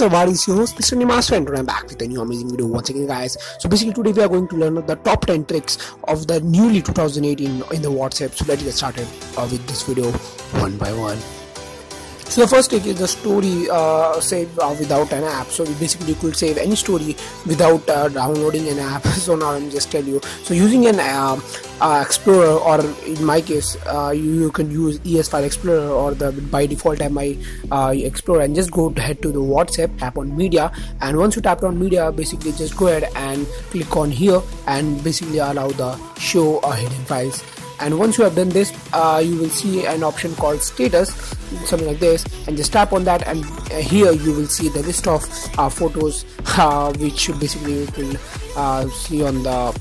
What's up, it's your host Mr. Nimaster, and today I'm back with a new amazing video once again, guys. So basically today we are going to learn the top 10 tricks of the newly 2018 in the WhatsApp. So let's get started with this video one by one. So the first trick is the story save without an app. So basically you could save any story without downloading an app. So now I'm just tell you. So using an Explorer, or in my case you can use ES File Explorer or the by default MI Explorer, and just go head to the WhatsApp, tap on media, and once you tap on media, basically just go ahead and click on here and basically allow the show hidden files. And once you have done this, you will see an option called status, something like this, and just tap on that, and here you will see the list of photos which basically you will see on the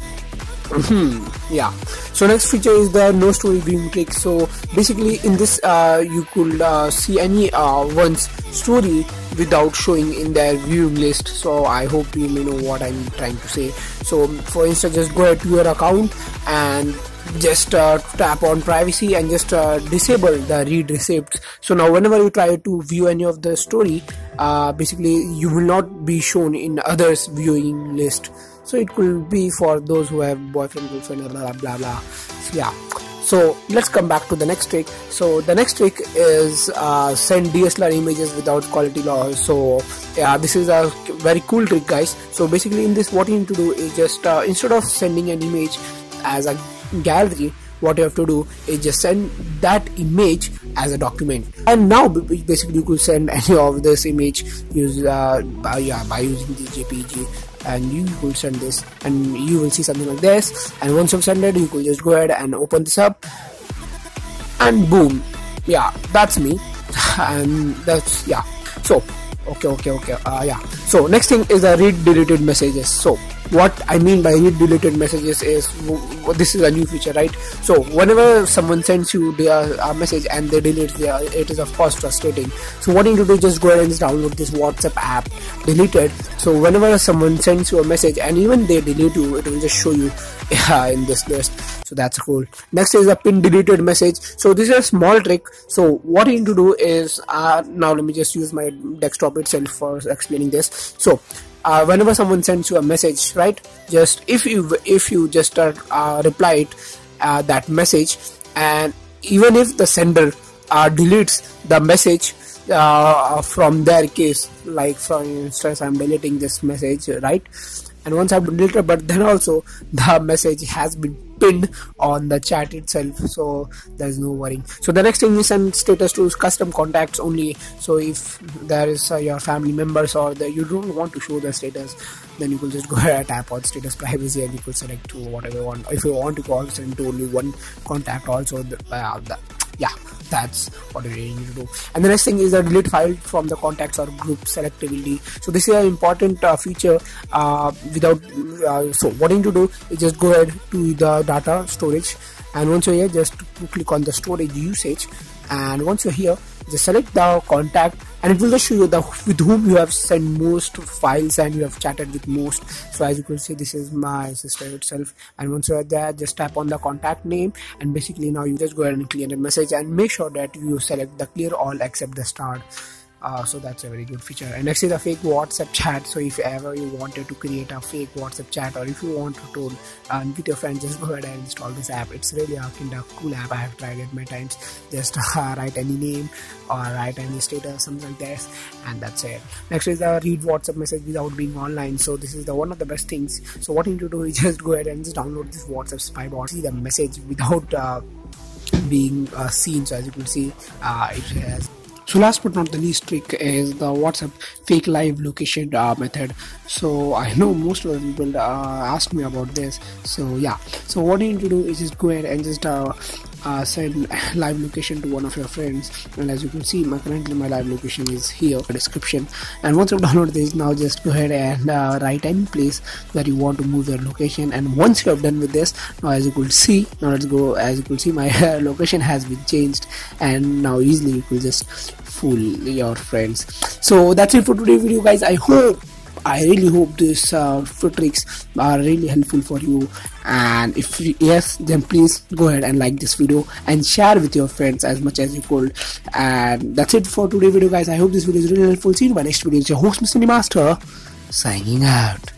yeah. So next feature is the no story viewing trick. So basically in this you could see any one's story without showing in their viewing list. So I hope you may know what I'm trying to say. So for instance, just go ahead to your account and just tap on privacy and just disable the read receipts. So now whenever you try to view any of the story, basically you will not be shown in others viewing list. So it could be for those who have boyfriend, girlfriend, blah blah blah. So yeah. So let's come back to the next trick. So the next trick is send DSLR images without quality loss. So yeah, this is a very cool trick, guys. So basically in this, what you need to do is just instead of sending an image as a gallery, what you have to do is just send that image as a document. And now basically you could send any of this image by using the JPG, and you could send this and you will see something like this. And once you've sent it, you could just go ahead and open this up, and boom, yeah, that's me. And that's, yeah. So okay, yeah. So next thing is the read deleted messages. So what I mean by read deleted messages is, this is a new feature, right? So whenever someone sends you a message and they delete it is of course frustrating. So what you need to do is just go ahead and just download this WhatsApp app, delete it. So whenever someone sends you a message and even they delete you, it will just show you in this list. So that's cool. Next is a pin deleted message. So this is a small trick. So what you need to do is now let me just use my desktop itself for explaining this. So whenever someone sends you a message, right, just if you just reply that message, and even if the sender deletes the message from their case, like for instance I'm deleting this message, right, and once I've deleted, but then also the message has been pinned on the chat itself, so there's no worrying. So the next thing is send status to custom contacts only. So if there is your family members or you don't want to show the status, then you could just go ahead and tap on status privacy, and you could select to whatever you want. If you want to call, send to only one contact also, yeah, that's what you need to do. And the next thing is the delete file from the contacts or group selectively. So this is an important feature so what you need to do is just go ahead to the data storage, and once you're here, just click on the storage usage, and once you're here, just select the contact, and it will just show you with whom you have sent most files and you have chatted with most. So as you can see, this is my sister itself, and once you're there, just tap on the contact name, and basically now you just go ahead and clear the message, and make sure that you select the clear all except the start. So that's a very good feature. And next is a fake WhatsApp chat. So if ever you wanted to create a fake WhatsApp chat, or if you want to talk with your friends, just go ahead and install this app. It's really a kind of cool app. I have tried it many times. Just write any name or write any status, something like this, and that's it. Next is the read WhatsApp message without being online. So this is one of the best things. So what you need to do is just go ahead and just download this WhatsApp spy bot, see the message without being seen. So as you can see, it has. So last but not the least trick is the WhatsApp fake live location method. So I know most of the people ask me about this. So yeah, so what you need to do is just go ahead and just send live location to one of your friends, and as you can see, currently my live location is here in the description. And once you download this, now just go ahead and write any place that you want to move your location. And once you have done with this, now as you could see, as you can see, my location has been changed, and now easily you could just fool your friends. So that's it for today's video, guys. I hope I really hope these tricks are really helpful for you, and if yes, then please go ahead and like this video and share with your friends as much as you could. And that's it for today's video, guys. I hope this video is really helpful. See you in my next video. It's your host, Mr. Master, signing out.